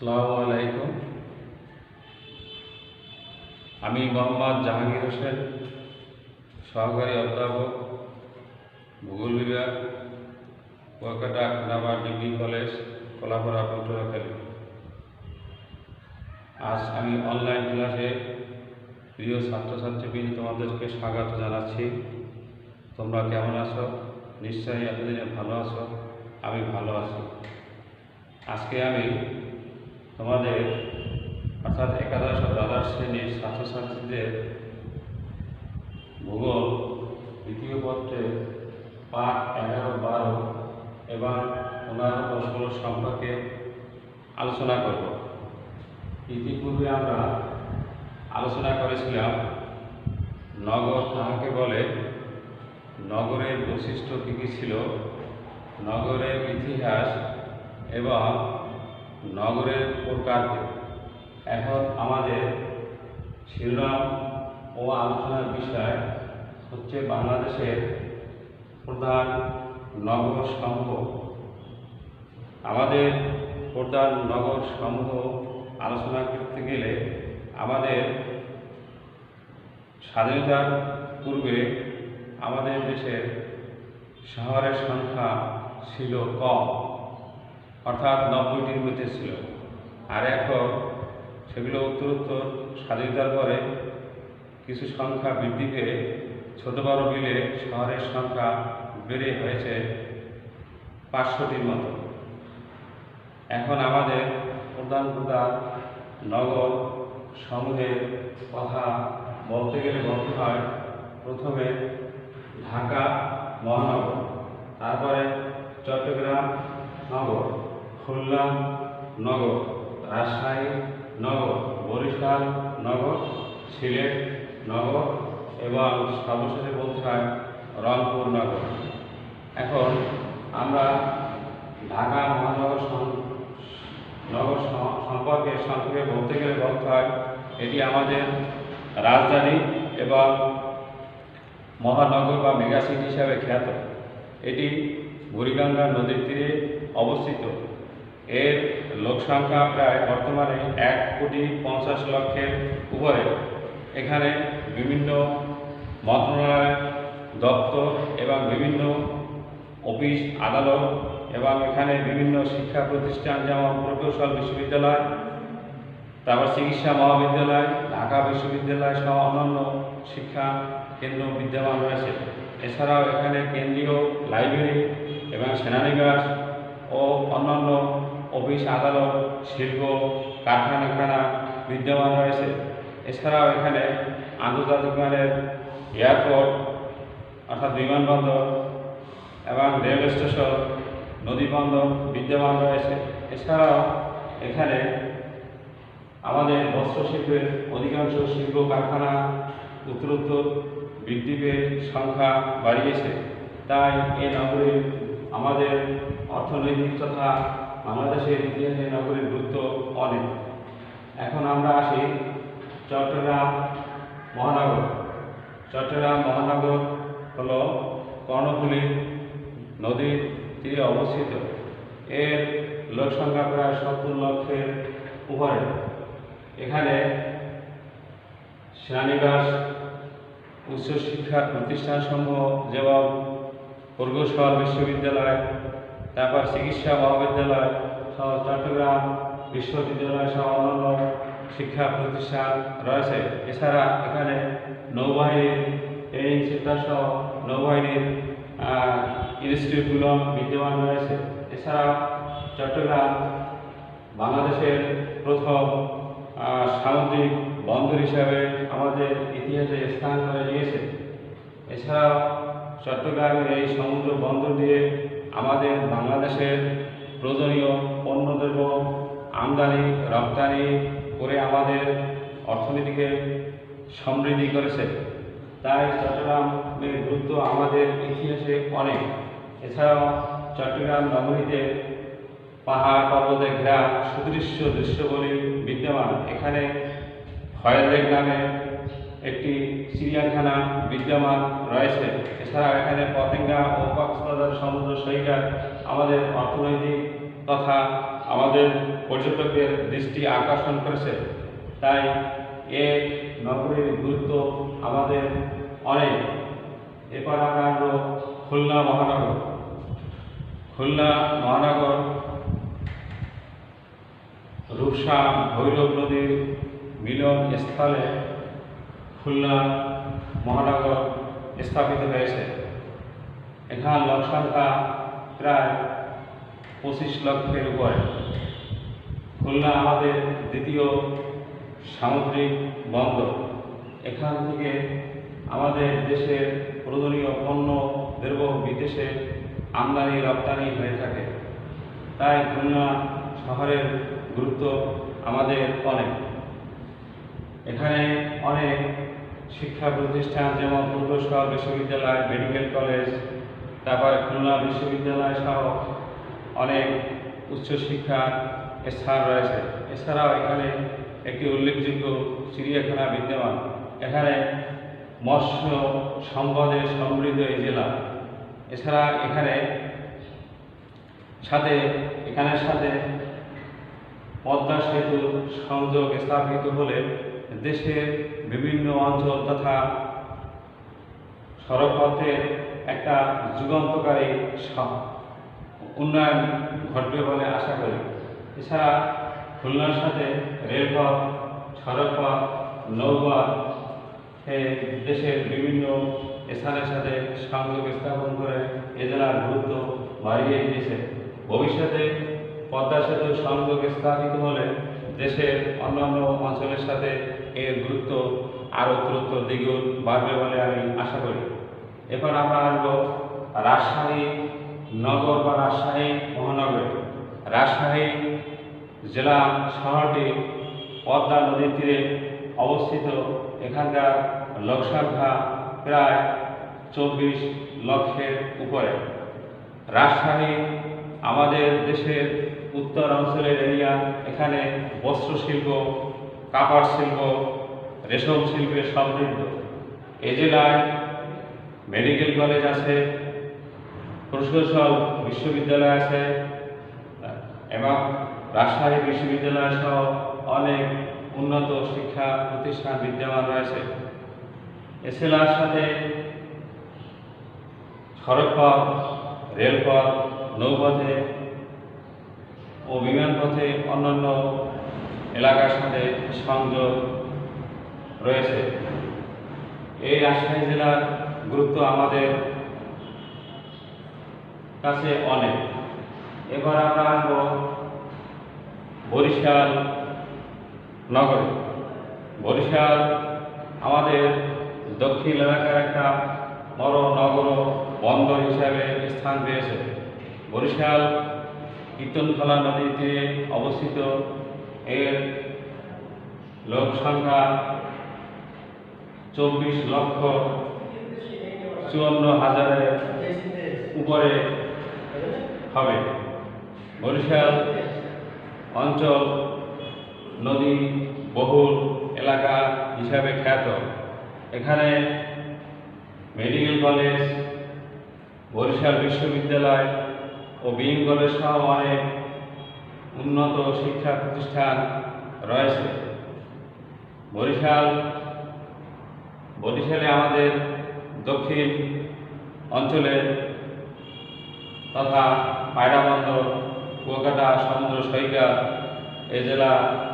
আসসালামু আলাইকুম। আমি মোহাম্মদ জাহাঙ্গীর হোসেন, সহকারী অধ্যাপক, ভূগোল বিভাগ, কুয়াকাটা খানাপাড়া ডিগ্রি কলেজ, কলাপাড়া, পটুয়াখালী। আজ আমি অনলাইন ক্লাসে প্রিয় ছাত্রছাত্রীবৃন্দ তোমাদেরকে স্বাগত জানাচ্ছি। তোমরা কেমন আছো? নিশ্চয়ই এতদিনে ভালো আছো। আমি ভালো আছি। আজকে আমি তোমাদের অর্থাৎ একাদশ ও দ্বাদশ শ্রেণীর ছাত্রছাত্রীদের ভূগোল দ্বিতীয় পত্রে পাঠ 11, 12 এবং 15 ও 16 সম্পর্কে আলোচনা করব। ইতিপূর্বে আমরা আলোচনা করেছিলাম নগর কাহাকে বলে, নগরের বৈশিষ্ট্য কী কী ছিল, নগরের ইতিহাস এবং নগরের প্রকার। এখন আমাদের শিরোনাম ও আলোচনার বিষয় হচ্ছে বাংলাদেশের প্রধান নগর সমূহ। আমাদের প্রধান নগর সমূহ আলোচনা করতে গেলে আমাদের স্বাধীনতার পূর্বে আমাদের দেশের শহরের সংখ্যা ছিল কম, অর্থাৎ 90টির মধ্যে ছিল। আর এখন সেগুলো উত্তরোত্তর স্বাধীনতার পরে কিছু সংখ্যা বৃদ্ধি পেয়ে ছোট বড় মিলে শহরের সংখ্যা বেড়ে হয়েছে 500টির মতো। এখন আমাদের প্রধান প্রধান নগর সমূহের কথা বলতে গেলে বলতে হয় প্রথমে ঢাকা মহানগর, তারপরে চট্টগ্রাম নগর, খুলনা নগর, রাজশাহী নগর, বরিশাল নগর, সিলেট নগর এবং সর্বশেষে বলতে হয় রংপুর নগর। এখন আমরা ঢাকা মহানগর নগর সম্পর্কে সংক্ষেপে বলতে গেলে বলতে হয় এটি আমাদের রাজধানী এবং মহানগর বা মেগা সিটি হিসাবে খ্যাত। এটি বুড়িগঙ্গা নদীর তীরে অবস্থিত। এর লোকসংখ্যা প্রায় বর্তমানে 1,50,00,000-এর উপরে। এখানে বিভিন্ন মন্ত্রণালয়, দপ্তর এবং বিভিন্ন অফিস আদালত এবং এখানে বিভিন্ন শিক্ষা প্রতিষ্ঠান যেমন প্রকৌশল বিশ্ববিদ্যালয়, তারপর চিকিৎসা মহাবিদ্যালয়, ঢাকা বিশ্ববিদ্যালয় সহ অন্যান্য শিক্ষা কেন্দ্র বিদ্যমান রয়েছে। এছাড়াও এখানে কেন্দ্রীয় লাইব্রেরি এবং সেনানিবাস ও অন্যান্য অফিস আদালত, শিল্প কারখানা বিদ্যমান রয়েছে। এছাড়াও এখানে আন্তর্জাতিক মানের এয়ারপোর্ট অর্থাৎ বিমানবন্দর এবং রেল স্টেশন, নদীবন্দর বিদ্যমান রয়েছে। এছাড়াও এখানে আমাদের বস্ত্রশিল্পের অধিকাংশ শিল্প কারখানা উত্তরোত্তর বৃদ্ধি পেয়ে সংখ্যা বাড়িয়েছে। তাই এ নগরীর আমাদের অর্থনৈতিক তথা বাংলাদেশের ইতিহাসে নগরীর গুরুত্ব অনেক। এখন আমরা আসি চট্টগ্রাম মহানগর। চট্টগ্রাম মহানগর হল কর্ণফুলী নদীর তীরে অবস্থিত। এর লোকসংখ্যা প্রায় 70 লক্ষের উপরে। এখানে সেনানিবাস, উচ্চশিক্ষার প্রতিষ্ঠানসমূহ যেমন প্রকৌশল বিশ্ববিদ্যালয়, তারপর চিকিৎসা মহাবিদ্যালয় সহ চট্টগ্রাম বিশ্ববিদ্যালয় সহ অন্যান্য শিক্ষা প্রতিষ্ঠান রয়েছে। এছাড়া এখানে নৌবাহিনীর ট্রেনিং সেন্টার সহ নৌবাহিনীর ইনস্টিটিউটগুলো বিদ্যমান রয়েছে। এছাড়াও চট্টগ্রাম বাংলাদেশের প্রথম সামুদ্রিক বন্দর হিসাবে আমাদের ইতিহাসে স্থান করে নিয়েছে। এছাড়াও চট্টগ্রামের এই সমুদ্র বন্দর দিয়ে আমাদের বাংলাদেশের প্রয়োজনীয় পণ্যদ্রব্য আমদানি রপ্তানি করে আমাদের অর্থনীতিকে সমৃদ্ধি করেছে। তাই চট্টগ্রামের গুরুত্ব আমাদের ইতিহাসে অনেক। এছাড়াও চট্টগ্রাম নগরীতে পাহাড় পর্বতে ঘেরা সুদৃশ্য দৃশ্যগুলি বিদ্যমান। এখানে ফয়েল লেক নামে একটি চিড়িয়াখানা বিদ্যমান রয়েছে। এছাড়া এখানে পতেঙ্গা ও কক্সবাজার সমুদ্র সৈকত আমাদের অর্থনৈতিক তথা আমাদের পর্যটকদের দৃষ্টি আকর্ষণ করেছে। তাই এ নগরীর গুরুত্ব আমাদের অনেক। এরপর আমরা আসবো খুলনা মহানগর। খুলনা মহানগর রূপসা ভৈরব নদীর মিলন স্থলে খুলনা মহানগর স্থাপিত হয়েছে। এখানে লোক সংখ্যা প্রায় 25 লক্ষের উপরে। খুলনা আমাদের দ্বিতীয় সামুদ্রিক বন্দর। এখান থেকে আমাদের দেশের প্রয়োজনীয় পণ্য দ্রব্য বিদেশে আমদানি রপ্তানি হয়ে থাকে। তাই খুলনা শহরের গুরুত্ব আমাদের অনেক। এখানে অনেক শিক্ষা প্রতিষ্ঠান যেমন পূর্বশহর বিশ্ববিদ্যালয়, মেডিকেল কলেজ, তারপরে খুলনা বিশ্ববিদ্যালয় সহ অনেক উচ্চশিক্ষার স্থান রয়েছে। এছাড়াও এখানে একটি উল্লেখযোগ্য চিড়িয়াখানা বিদ্যমান। এখানে মৎস্য সম্পদে সমৃদ্ধ এই জেলা। এছাড়া এখানের সাথে পদ্মা সেতু সংযোগ স্থাপিত হলে দেশের বিভিন্ন অঞ্চল তথা সড়কপথের একটা যুগান্তকারী উন্নয়ন ঘটবে বলে আশা করি। এছাড়া খুলনার সাথে রেলপথ, সড়কপথ, নৌপথ দেশের বিভিন্ন স্থানের সাথে সংযোগ স্থাপন করে এ জেলার গুরুত্ব বাড়িয়ে দিয়েছে। ভবিষ্যতে পদ্মা সেতু সংযোগ স্থাপিত হলে দেশের অন্যান্য অঞ্চলের সাথে এর গুরুত্ব আরও দ্বিগুণ বাড়বে বলে আমি আশা করি। এরপর আমরা আসবো রাজশাহী নগর বা রাজশাহী মহানগর। রাজশাহী জেলা শহরটি পদ্মা নদীর তীরে অবস্থিত। এখানকার লোকসংখ্যা প্রায় 24 লক্ষের উপরে। রাজশাহী আমাদের দেশের উত্তর অঞ্চলের এরিয়া। এখানে বস্ত্র শিল্প, কাপড় শিল্প, রেশম শিল্পে সমৃদ্ধ। এই জেলায় মেডিকেল কলেজ আছে, প্রকৌশল বিশ্ববিদ্যালয় আছে এবং রাজশাহী বিশ্ববিদ্যালয় সহ অনেক উন্নত শিক্ষা প্রতিষ্ঠান বিদ্যমান রয়েছে। এ জেলার সাথে সড়কপথ, রেলপথ, নৌপথে ও বিমানপথে অন্যান্য এলাকার সাথে সংযোগ রয়েছে। এই রাজশাহী জেলার গুরুত্ব আমাদের কাছে অনেক। এবার আমরা আসবো বরিশাল নগরে। বরিশাল আমাদের দক্ষিণ এলাকার একটা বড় নগর বন্দর হিসাবে স্থান পেয়েছে। বরিশাল কীর্তনখোলা নদীর তীরে অবস্থিত। এর লোক সংখ্যা 24,54,000-এর উপরে হবে। বরিশাল অঞ্চল নদী বহুল এলাকা হিসাবে খ্যাত। এখানে মেডিকেল কলেজ, বরিশাল বিশ্ববিদ্যালয় ও বিএম কলেজ সহ অনেক উন্নত শিক্ষা প্রতিষ্ঠান রয়েছে। বরিশালে আমাদের দক্ষিণ অঞ্চলের তথা পায়রা বন্দর, কুয়াকাটা সমুদ্র সৈকত এ জেলা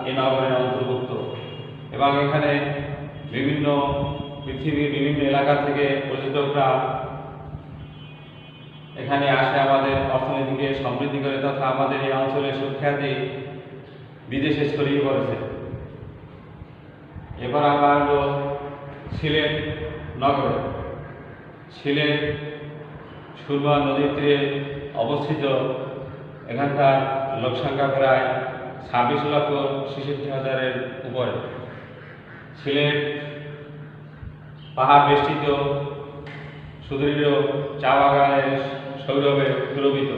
এ নগরের অন্তর্ভুক্ত এবং এখানে পৃথিবীর বিভিন্ন এলাকা থেকে পর্যটকরা এখানে আসে আমাদের অর্থনীতিকে সমৃদ্ধি করে তথা আমাদের এই অঞ্চলের সুখ্যাতি বিদেশে ছড়িয়ে পড়েছে। এবার আমরা আসবো সিলেট নগরে। সিলেট সুরমা নদীর তীরে অবস্থিত। এখানকার লোকসংখ্যা প্রায় 26,66,000-এর উপরে। সিলেট পাহাড় বেষ্টিত সুদৃঢ় চা বাগানের সৌরভে সুরভিত।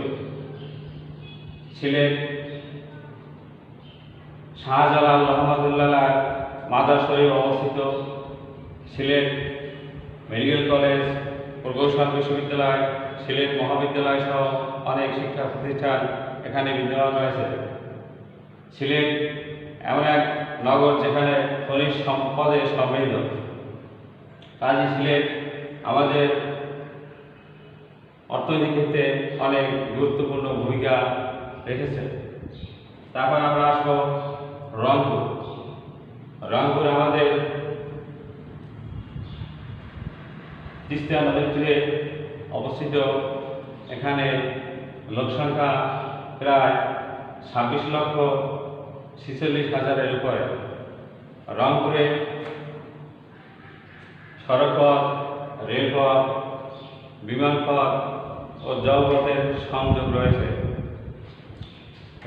সিলেট শাহজালাল রহমতুল্লাহ মাজার শরীফ অবস্থিত। সিলেট মেডিকেল কলেজ, প্রকৌশল বিশ্ববিদ্যালয়, সিলেট মহাবিদ্যালয় সহ অনেক শিক্ষা প্রতিষ্ঠান এখানে বিদ্যমান রয়েছে। সিলেট এমন এক নগর যেখানে খনিজ সম্পদে সমৃদ্ধ। কাজী সিলেট আমাদের অর্থনৈতিক ক্ষেত্রে অনেক গুরুত্বপূর্ণ ভূমিকা রেখেছে। তারপর আমরা আসবো রংপুর। রংপুর আমাদের তিস্তা নদীর তীরে অবস্থিত। এখানে লোকসংখ্যা প্রায় 26,46,000-এর উপরে। রংপুরে সড়কপথ, রেলপথ, বিমানপথ ও জলপথের সংযোগ রয়েছে।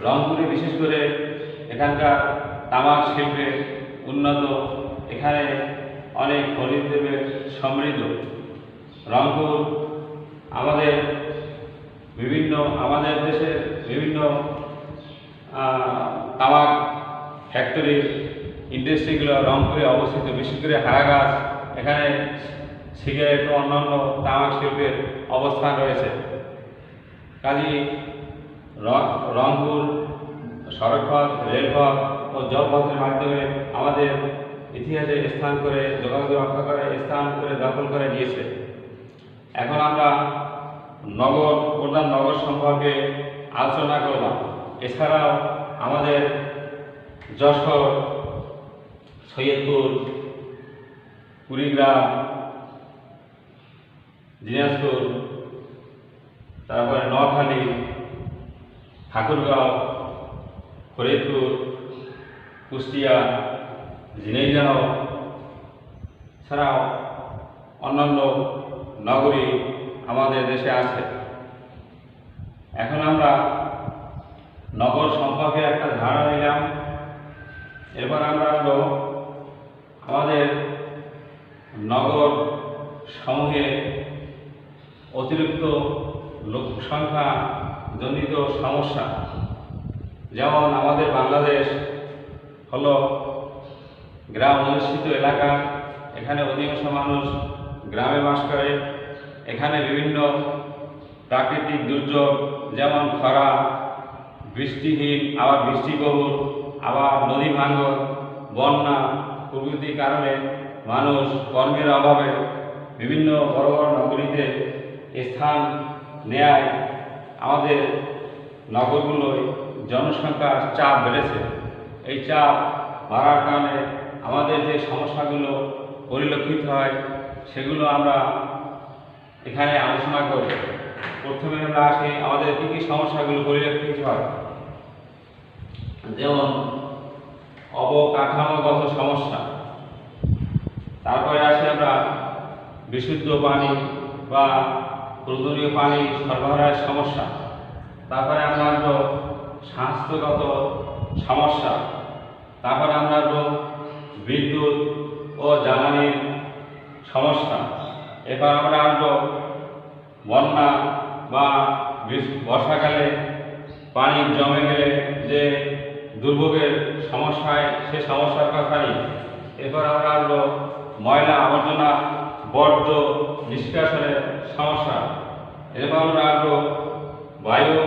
রংপুরে বিশেষ করে এখানকার তামাক শিল্পে উন্নত, এখানে অনেক খনিজ দ্রব্যে সমৃদ্ধ। রংপুর আমাদের দেশের বিভিন্ন তামাক ফ্যাক্টরি, ইন্ডাস্ট্রিগুলো রংপুরে অবস্থিত। বিশেষ করে হারাগাছ, এখানে সিগারেট ও অন্যান্য তামাক শিল্পের অবস্থান রয়েছে। কাজেই রংপুর সড়কপথ, রেলপথ ও জলপথের মাধ্যমে আমাদের ইতিহাসে স্থান করে, যোগাযোগ রক্ষা করে, স্থান করে, দখল করে নিয়েছে। এখন আমরা প্রধান নগর সম্পর্কে আলোচনা করলাম। এছাড়াও আমাদের যশোর, সৈয়দপুর, কুড়িগ্রাম, দিনাজপুর, তারপরে নোয়াখালী, ঠাকুরগাঁও, ফরিদপুর, কুষ্টিয়া, ঝিনাইদহ ছাড়াও অন্যান্য নগরী আমাদের দেশে আছে। এখন আমরা নগর সম্পর্কে একটা ধারণা নিলাম। এরপর আমরা আসবো আমাদের নগর সমূহে অতিরিক্ত লোক সংখ্যা জনিত সমস্যা। যেমন আমাদের বাংলাদেশ হলো গ্রাম অধিষ্ঠিত এলাকা। এখানে অধিকাংশ মানুষ গ্রামে বাস করে। এখানে বিভিন্ন প্রাকৃতিক দুর্যোগ যেমন খরা, বৃষ্টিহীন, আবার বৃষ্টিবহুল, আবার নদী ভাঙন, বন্যা প্রভৃতির কারণে মানুষ কর্মের অভাবে বিভিন্ন বড় বড় নগরীতে স্থান নেয়। আমাদের নগরগুলোয় জনসংখ্যার চাপ বেড়েছে। এই চাপ বাড়ার কারণে আমাদের যে সমস্যাগুলো পরিলক্ষিত হয় সেগুলো আমরা এখানে আলোচনা করব। প্রথমে আমরা আসি আমাদের কী কী সমস্যাগুলো পরিলক্ষিত হয়। যেমন অবকাঠামোগত সমস্যা, তারপরে আসি আমরা বিশুদ্ধ পানি বা প্রয়োজনীয় পানি সরবরাহের সমস্যা, তারপরে আমরা আসবো স্বাস্থ্যগত সমস্যা, তারপরে আমরা আসবো বিদ্যুৎ ও জ্বালানির সমস্যা, এরপর আমরা আসবো বন্যা বা বর্ষাকালে পানি জমে গেলে যে দুর্ভোগের সমস্যায় সে সমস্যার কথা নিই। এরপর আমরা আসবো ময়লা আবর্জনা বর্জ্য নিষ্কাশনের সমস্যা। এরপর আমরা আসবো বায়ু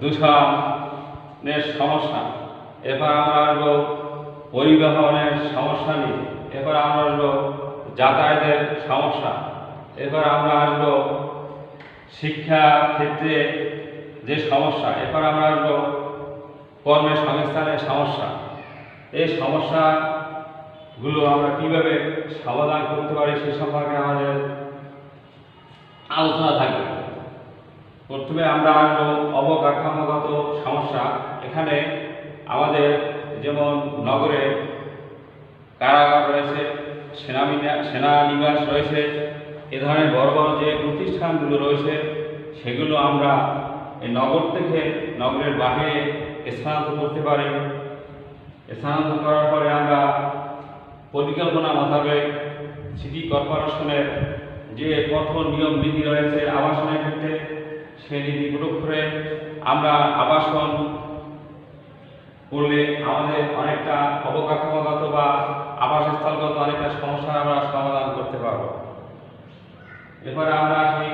দূষণের সমস্যা। এরপর আমরা আসবো পরিবহনের সমস্যা নিয়ে। এরপর আমরা আসবো যাতায়াতের সমস্যা। এরপর আমরা আসবো শিক্ষা ক্ষেত্রে যে সমস্যা। এরপর আমরা আসবো কর্মসংস্থানের সমস্যা। এই সমস্যাগুলো আমরা কীভাবে সমাধান করতে পারি সে সম্পর্কে আমাদের আলোচনা থাকবে। প্রথমে আমরা আসবো অবকাঠামোগত সমস্যা। এখানে আমাদের যেমন নগরে কারাগার রয়েছে, সেনানিবাস রয়েছে, এ ধরনের বড় বড় যে প্রতিষ্ঠানগুলো রয়েছে সেগুলো আমরা এই নগর থেকে নগরের বাইরে স্থানান্তর করতে পারি। স্থানান্তর করার পরে আমরা পরিকল্পনা মোতাবেক সিটি কর্পোরেশনের যে কঠোর নিয়ম নীতি রয়েছে আবাসনের ক্ষেত্রে, সেই নীতি প্রয়োগ করে আমরা আবাসন করলে আমাদের অনেকটা অবকাঠামোগত বা আবাসস্থলগত অনেকটা সমস্যার আমরা সমাধান করতে পারব। এরপরে আমরা আসি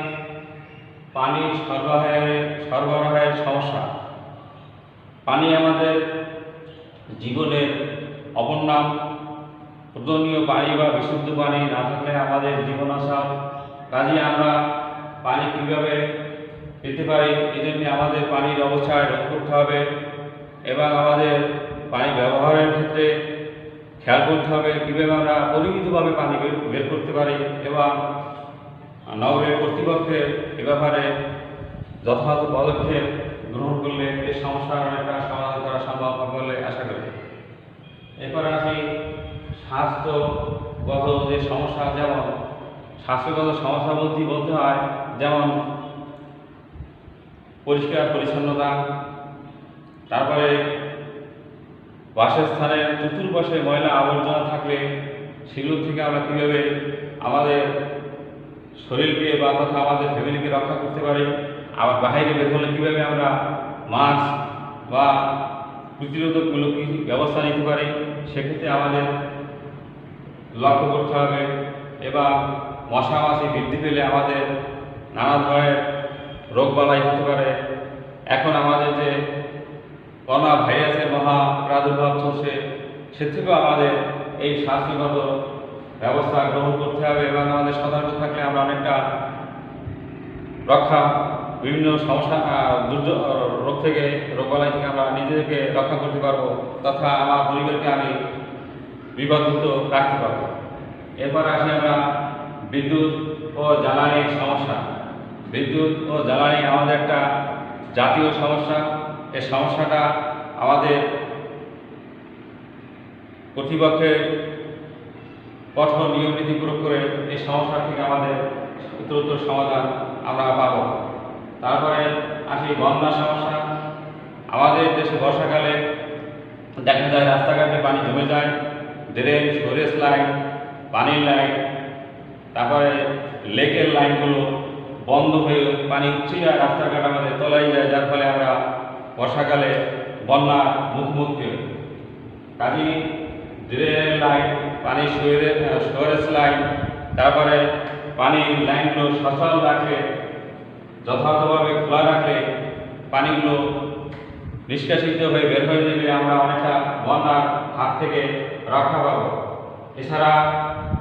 পানি সরবরাহের সমস্যা। পানি আমাদের জীবনের অপর নাম। প্রয়োজনীয় পানি বা বিশুদ্ধ পানি না থাকলে আমাদের জীবন অসার। কাজে আমরা পানি কীভাবে পেতে পারি, এজন্য আমাদের পানির অবস্থায় রোধ করতে হবে এবং আমাদের পানি ব্যবহারের ক্ষেত্রে খেয়াল করতে হবে কীভাবে আমরা পরিমিতভাবে পানি বের করতে পারি এবং নগরের কর্তৃপক্ষের এ ব্যাপারে যথাযথ পদক্ষেপ গ্রহণ করলে এই সমস্যার অনেকটা সমাধান করা সম্ভব হবে বলে আশা করি। এরপর আসি স্বাস্থ্যগত যে সমস্যা, যেমন স্বাস্থ্যগত সমস্যা বলতে হয় যেমন পরিষ্কার পরিচ্ছন্নতা, তারপরে বাসস্থানের চতুর্পাশে ময়লা আবর্জনা থাকলে সেগুলো থেকে আমরা কীভাবে আমাদের শরীরকে বা তথা আমাদের ফ্যামিলিকে রক্ষা করতে পারি, আবার বাইরে বের হলে কীভাবে আমরা মাস্ক বা প্রতিরোধকমূলক ব্যবস্থা নিতে পারি, সেক্ষেত্রে আমাদের লক্ষ্য করতে হবে। এবং মশা মাছি বৃদ্ধি পেলে আমাদের নানা ধরনের রোগবালাই হতে পারে। এখন আমাদের যে করোনা ভাইরাসের মহা প্রাদুর্ভাব চলছে, সে থেকেও আমাদের এই স্বাস্থ্যগত ব্যবস্থা গ্রহণ করতে হবে এবং আমাদের সতর্ক থাকলে আমরা অনেকটা রক্ষা, বিভিন্ন সমস্যা রোগ থেকে, রোগবালাই থেকে আমরা নিজেদেরকে রক্ষা করতে পারবো তথা আমার পরিবারকে আমি বিপদমুক্ত রাখতে পারবো। এরপর আসি আমরা বিদ্যুৎ ও জ্বালানির সমস্যা। বিদ্যুৎ ও জ্বালানি আমাদের একটা জাতীয় সমস্যা। এই সমস্যাটা আমাদের কর্তৃপক্ষের কঠোর নিয়ম নীতি প্রয়োগ করে এই সমস্যা থেকে আমাদের উত্তরোত্তর সমাধান আমরা পাব। তারপরে আসি বন্যা সমস্যা। আমাদের দেশে বর্ষাকালে দেখা যায় রাস্তাঘাটে পানি জমে যায়, ড্রেন, স্টোরেজ লাইন, পানির লাইন, তারপরে লেকের লাইনগুলো বন্ধ হয়ে পানি উঠছে যায়, রাস্তাঘাট আমাদের তলায় যায়, যার ফলে আমরা বর্ষাকালে বন্যার মুখোমুখি হই। কাজেই ড্রেনের লাইন, পানি স্টোরেজ লাইন, তারপরে পানির লাইনগুলো সচল রাখলে, যথাযথভাবে খোলা রাখলে পানিগুলো নিষ্কাশিত হয়ে বের হয়ে যাবে, আমরা অনেকটা বন্যার হাত থেকে রক্ষা পাব। এছাড়া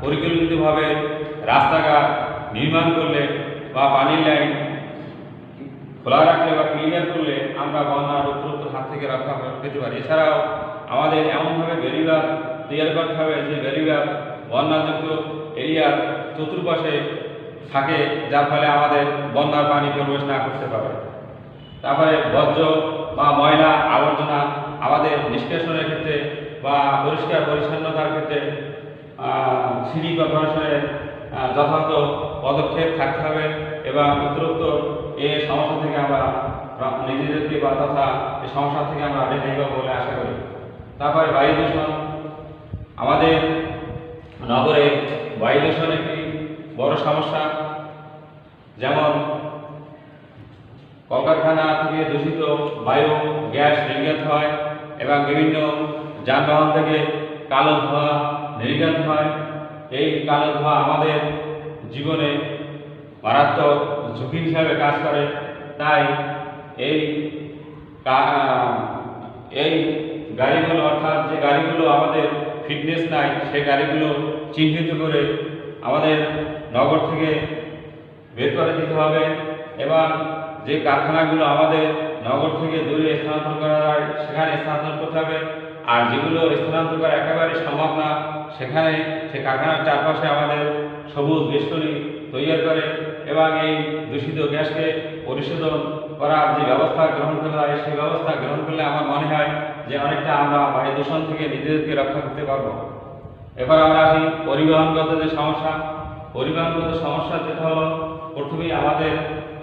পরিকল্পিতভাবে রাস্তাঘাট নির্মাণ করলে বা পানির লাইন খোলা রাখলে বা ক্লিয়ার করলে আমরা বন্যার উত্তরোত্তর হাত থেকে রক্ষা পেতে পারি। এছাড়াও আমাদের এমনভাবে ব্যারিয়ার তৈরি করতে হবে যে ব্যারিয়ার বন্যাযুক্ত এরিয়ার চতুর্পাশে থাকে, যার ফলে আমাদের বন্যার পানি প্রবেশ না করতে পারে। তারপরে বর্জ্য বা ময়লা আবর্জনা আমাদের নিষ্কাশনের ক্ষেত্রে বা পরিষ্কার পরিচ্ছন্নতার ক্ষেত্রে সিটি কর্পোরেশনের যথাযথ পদক্ষেপ থাকতে হবে এবং উত্তরোত্তর এই সমস্যা থেকে আমরা নিজেদেরকে বা তথা এই সমস্যা থেকে আমরা রেহাই পাবো বলে আশা করি। তারপরে বায়ু দূষণ। আমাদের নগরে বায়ু দূষণ একটি বড় সমস্যা। যেমন কলকারখানা থেকে দূষিত বায়ু গ্যাস নির্গত হয় এবং বিভিন্ন যানবাহন থেকে কালো ধোঁয়া নির্গত হয়। এই কালো ধোঁয়া আমাদের জীবনে মারাত্মক ঝুঁকি হিসাবে কাজ করে। তাই এই গাড়িগুলো, অর্থাৎ যে গাড়িগুলো আমাদের ফিটনেস নাই, সেই গাড়িগুলো চিহ্নিত করে আমাদের নগর থেকে বের করে দিতে হবে এবং যে কারখানাগুলো আমাদের নগর থেকে দূরে স্থানান্তর করা যায় সেখানে স্থানান্তর করতে হবে। আর যেগুলো স্থানান্তর করা একেবারে সম্ভব না, সেখানে সে কারখানার চারপাশে আমাদের সবুজ বেষ্টনী তৈরি করে এবং এই দূষিত গ্যাসকে পরিশোধন করার যে ব্যবস্থা গ্রহণ করা হয়, সেই ব্যবস্থা গ্রহণ করলে আমার মনে হয় যে অনেকটা আমরা বায়ু দূষণ থেকে নিজেদেরকে রক্ষা করতে পারবো। এবার আমরা আসি পরিবহনগত যে সমস্যা। পরিবহনগত সমস্যা যেটা হলো, প্রথমেই আমাদের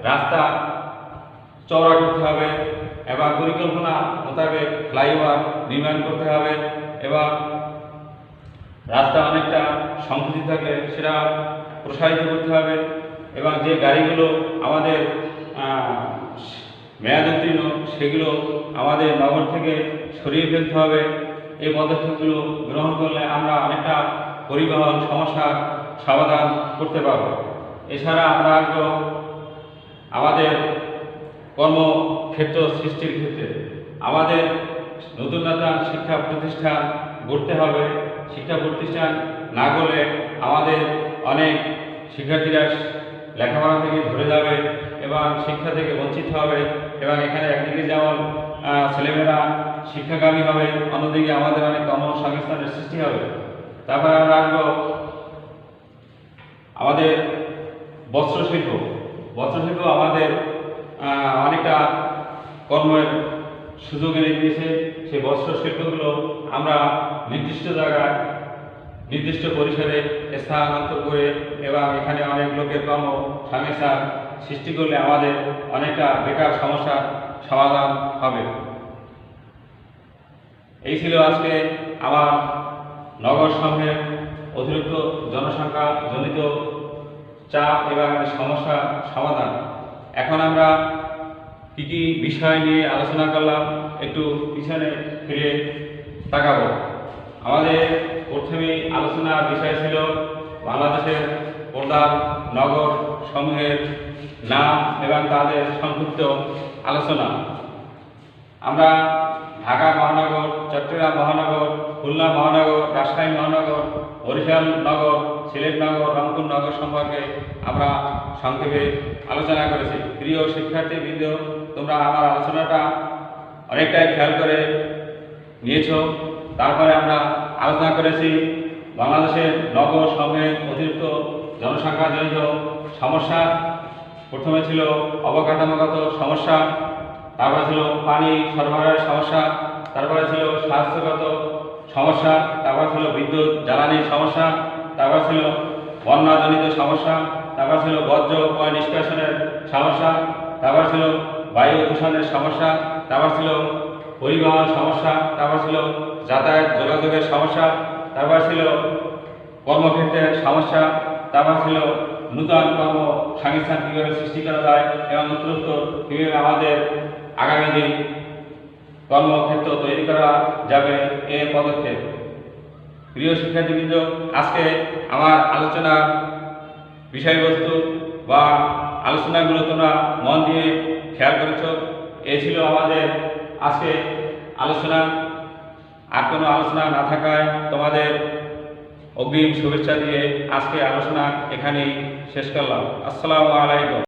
রাস্তা চওড়া করতে হবে এবং পরিকল্পনা মোতাবেক ফ্লাইওভার নির্মাণ করতে হবে এবং রাস্তা অনেকটা সংকুচিত থাকলে সেটা প্রসারিত করতে হবে এবং যে গাড়িগুলো আমাদের মেয়াদ উত্তীর্ণ সেগুলো আমাদের নগর থেকে সরিয়ে ফেলতে হবে। এই পদক্ষেপগুলো গ্রহণ করলে আমরা অনেকটা পরিবহন সমস্যার সমাধান করতে পারব। এছাড়া আমরা আমাদের কর্মক্ষেত্র সৃষ্টির ক্ষেত্রে আমাদের নতুন নতুন শিক্ষা প্রতিষ্ঠান গড়তে হবে। শিক্ষা প্রতিষ্ঠান না গড়লে আমাদের অনেক শিক্ষার্থীরা লেখাপড়া থেকে ধরে যাবে এবং শিক্ষা থেকে বঞ্চিত হবে এবং এখানে একদিকে যেমন ছেলেমেয়েরা শিক্ষাগামী হবে, অন্যদিকে আমাদের অনেক কর্মসংস্থানের সৃষ্টি হবে। তারপরে আমরা আসবো আমাদের বস্ত্রশিল্প। বস্ত্রশিল্প আমাদের অনেকটা কর্মের সুযোগ এনে দিয়েছে। সেই বস্ত্রশিল্পগুলো আমরা নির্দিষ্ট জায়গায় নির্দিষ্ট পরিসরে স্থানান্তর করে এবং এখানে অনেক লোকের কর্মসংস্থান সৃষ্টি করলে আমাদের অনেকটা বেকার সমস্যার সমাধান হবে। এই ছিল আজকে আমার নগর সমূহের অতিরিক্ত জনসংখ্যা জনিত চাপ এবং সমস্যা সমাধান। এখন আমরা কী কী বিষয় নিয়ে আলোচনা করলাম একটু পিছনে ফিরে তাকাবো। আমাদের প্রথমেই আলোচনার বিষয় ছিল বাংলাদেশের প্রধান নগর সমূহের নাম এবং তাদের সংক্ষিপ্ত আলোচনা। আমরা ঢাকা মহানগর, চট্টগ্রাম মহানগর, খুলনা মহানগর, রাজশাহী মহানগর, বরিশাল নগর, সিলেট নগর, রংপুর নগর সম্পর্কে আমরা সংক্ষেপে আলোচনা করেছি। প্রিয় শিক্ষার্থীবৃন্দ, তোমরা আমার আলোচনাটা অনেকটাই খেয়াল করে নিয়েছ। তারপরে আমরা আলোচনা করেছি বাংলাদেশের নগর সমূহের অতিরিক্ত জনসংখ্যাজনিত সমস্যা। প্রথমে ছিল অবকাঠামোগত সমস্যা, তারপরে ছিল পানি সরবরাহের সমস্যা, তারপরে ছিল স্বাস্থ্যগত সমস্যা, তারপর ছিল বিদ্যুৎ জ্বালানির সমস্যা, তারপর ছিল বন্যাজনিত সমস্যা, তারপর ছিল বর্জ্য পয় নিষ্কাশনের সমস্যা, তারপর ছিল বায়ু দূষণের সমস্যা, তারপর ছিল পরিবহন সমস্যা, তারপর ছিল যাতায়াত যোগাযোগের সমস্যা, তারপর ছিল কর্মক্ষেত্রের সমস্যা, তারপর ছিল নূতন কর্মসংস্থান কীভাবে সৃষ্টি করা যায় এবং উত্তরোত্তর কীভাবে আমাদের আগামী দিন কর্মক্ষেত্র তৈরি করা যাবে এ পদক্ষেপ। প্রিয় শিক্ষার্থীবৃন্দ, আজকে আমার আলোচনার বিষয়বস্তু বা আলোচনাগুলো তোমরা মন দিয়ে খেয়াল করেছ। এ ছিল আমাদের আজকে আলোচনা। আর কোনো আলোচনা না থাকায় তোমাদের অগ্রিম শুভেচ্ছা দিয়ে আজকে আলোচনা এখানেই শেষ করলাম। আসসালামু আলাইকুম।